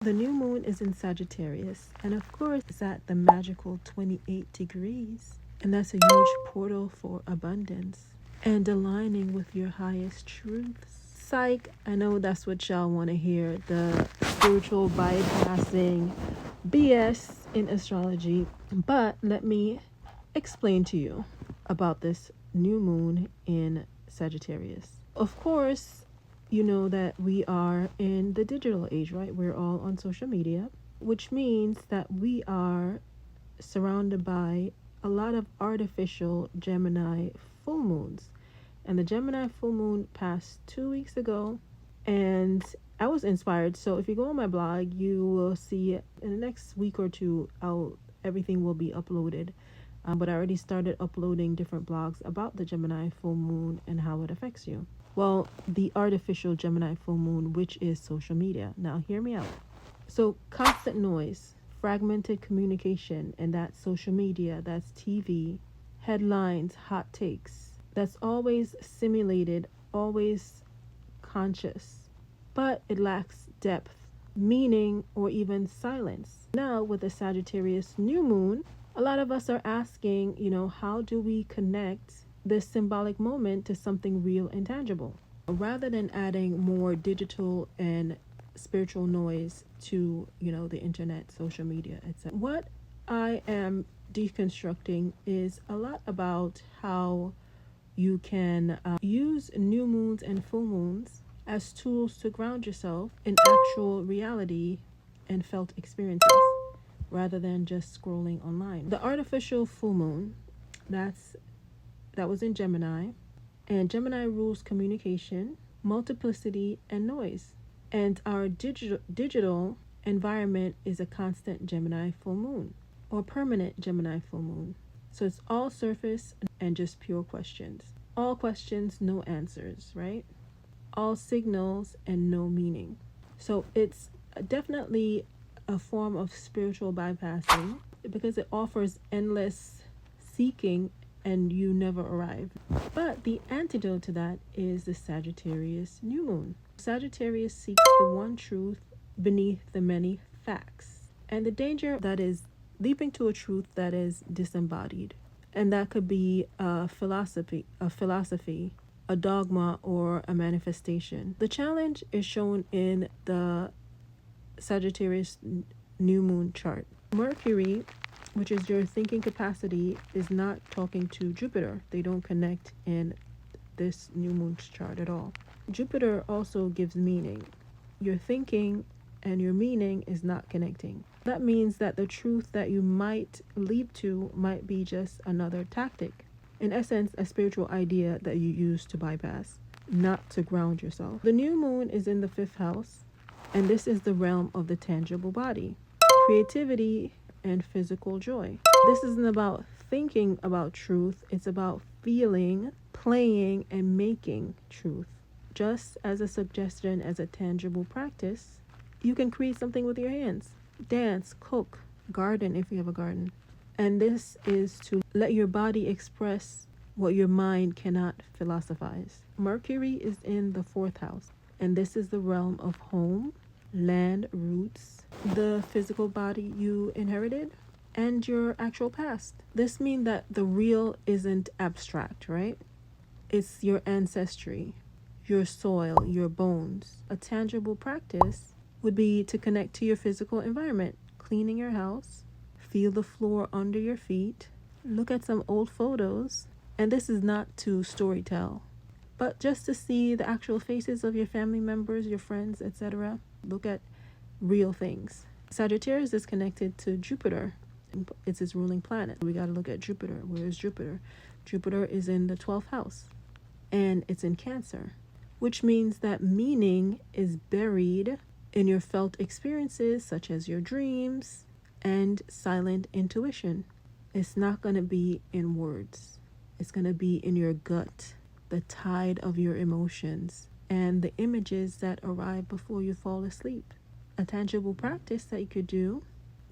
The new moon is in Sagittarius, and of course, it's at the magical 28 degrees. And that's a huge portal for abundance and aligning with your highest truths. Psych, I know that's what y'all want to hear, the spiritual bypassing BS in astrology. But let me explain to you about this new moon in Sagittarius. Of course, you know that we are in the digital age, right? We're all on social media, which means that we are surrounded by a lot of artificial Gemini full moons. And the Gemini full moon passed 2 weeks ago, and I was inspired. So if you go on my blog, you will see in the next week or two, everything will be uploaded. But I already started uploading different blogs about the Gemini full moon and how it affects you. Well, the artificial Gemini full moon, which is social media. Now, hear me out. So, constant noise, fragmented communication, and that's social media, that's TV, headlines, hot takes. That's always simulated, always conscious, but it lacks depth, meaning, or even silence. Now, with the Sagittarius new moon, a lot of us are asking, how do we connect this symbolic moment to something real and tangible? Rather than adding more digital and spiritual noise to, the internet, social media, etc. What I am deconstructing is a lot about how you can use new moons and full moons as tools to ground yourself in actual reality and felt experiences, rather than just scrolling online. The artificial full moon, that was in Gemini, and Gemini rules communication, multiplicity, and noise. And our digital environment is a constant Gemini full moon, or permanent Gemini full moon. So it's all surface and just pure questions. All questions, no answers, right? All signals and no meaning. So it's definitely a form of spiritual bypassing because it offers endless seeking and you never arrive. But the antidote to that is the Sagittarius new moon. Sagittarius seeks the one truth beneath the many facts. And the danger that is leaping to a truth that is disembodied. And that could be a philosophy, a dogma, or a manifestation. The challenge is shown in the Sagittarius new moon chart. Mercury, which is your thinking capacity, is not talking to Jupiter. They don't connect in this new moon chart at all. Jupiter also gives meaning. Your thinking and your meaning is not connecting. That means that the truth that you might leap to might be just another tactic. In essence, a spiritual idea that you use to bypass, not to ground yourself. The new moon is in the 5th house, and this is the realm of the tangible body, creativity, and physical joy. This isn't about thinking about truth, it's about feeling, playing, and making truth. Just as a suggestion, as a tangible practice, you can create something with your hands. Dance, cook, garden if you have a garden. And this is to let your body express what your mind cannot philosophize. Mercury is in the 4th house, and this is the realm of home, land, roots, the physical body you inherited, and your actual past. This means that the real isn't abstract, right? It's your ancestry, your soil, your bones. A tangible practice would be to connect to your physical environment, cleaning your house, feel the floor under your feet, look at some old photos, and this is not to storytell, but just to see the actual faces of your family members, your friends, etc. Look at real things. Sagittarius is connected to Jupiter. It's its ruling planet. We got to look at Jupiter. Where is Jupiter? Jupiter is in the 12th house, and it's in Cancer, which means that meaning is buried in your felt experiences, such as your dreams and silent intuition. It's not going to be in words. It's going to be in your gut, the tide of your emotions, and the images that arrive before you fall asleep. A tangible practice that you could do: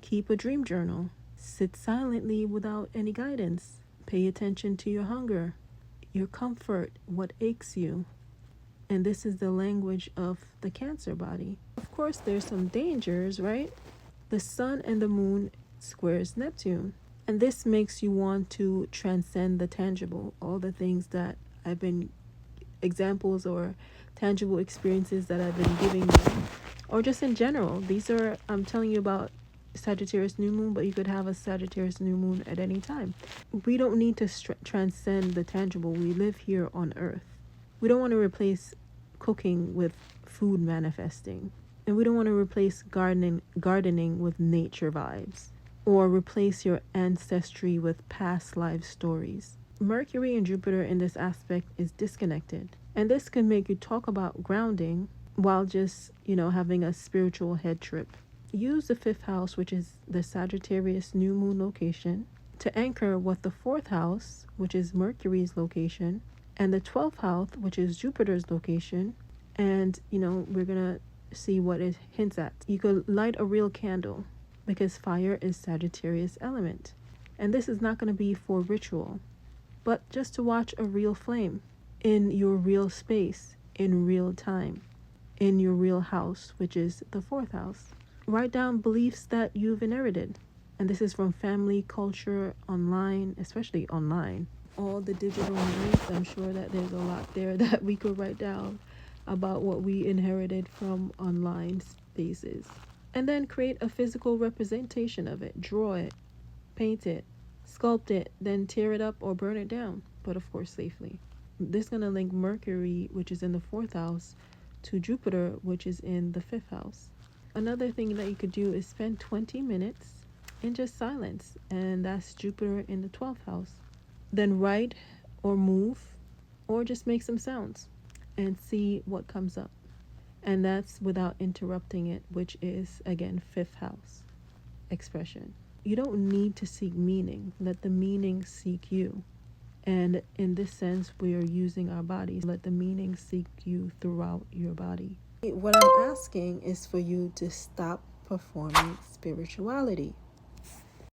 keep a dream journal. Sit silently without any guidance. Pay attention to your hunger, your comfort, what aches you. And this is the language of the Cancer body. Of course, there's some dangers, right? The sun and the moon squares Neptune. And this makes you want to transcend the tangible, all the things that I've been examples or tangible experiences that I've been giving you, or just in general. These are, I'm telling you about Sagittarius New Moon, but you could have a Sagittarius New Moon at any time. We don't need to transcend the tangible. We live here on Earth. We don't want to replace cooking with food manifesting. And we don't want to replace gardening with nature vibes, or replace your ancestry with past life stories. Mercury and Jupiter in this aspect is disconnected. And this can make you talk about grounding while just, having a spiritual head trip. Use the 5th house, which is the Sagittarius New Moon location, to anchor what the 4th house, which is Mercury's location, and the 12th house, which is Jupiter's location. And, we're going to see what it hints at. You could light a real candle, because fire is Sagittarius element. And this is not going to be for ritual, but just to watch a real flame in your real space, in real time, in your real house, which is the 4th house. Write down beliefs that you've inherited. And this is from family, culture, online, especially online. All the digital news, I'm sure that there's a lot there that we could write down about what we inherited from online spaces. And then create a physical representation of it. Draw it, paint it, sculpt it, then tear it up or burn it down, but of course safely. This is going to link Mercury, which is in the 4th house, to Jupiter, which is in the 5th house. Another thing that you could do is spend 20 minutes in just silence, and that's Jupiter in the 12th house. Then write or move or just make some sounds and see what comes up. And that's without interrupting it, which is, again, 5th house expression. You don't need to seek meaning. Let the meaning seek you. And in this sense, we are using our bodies. Let the meaning seek you throughout your body. What I'm asking is for you to stop performing spirituality.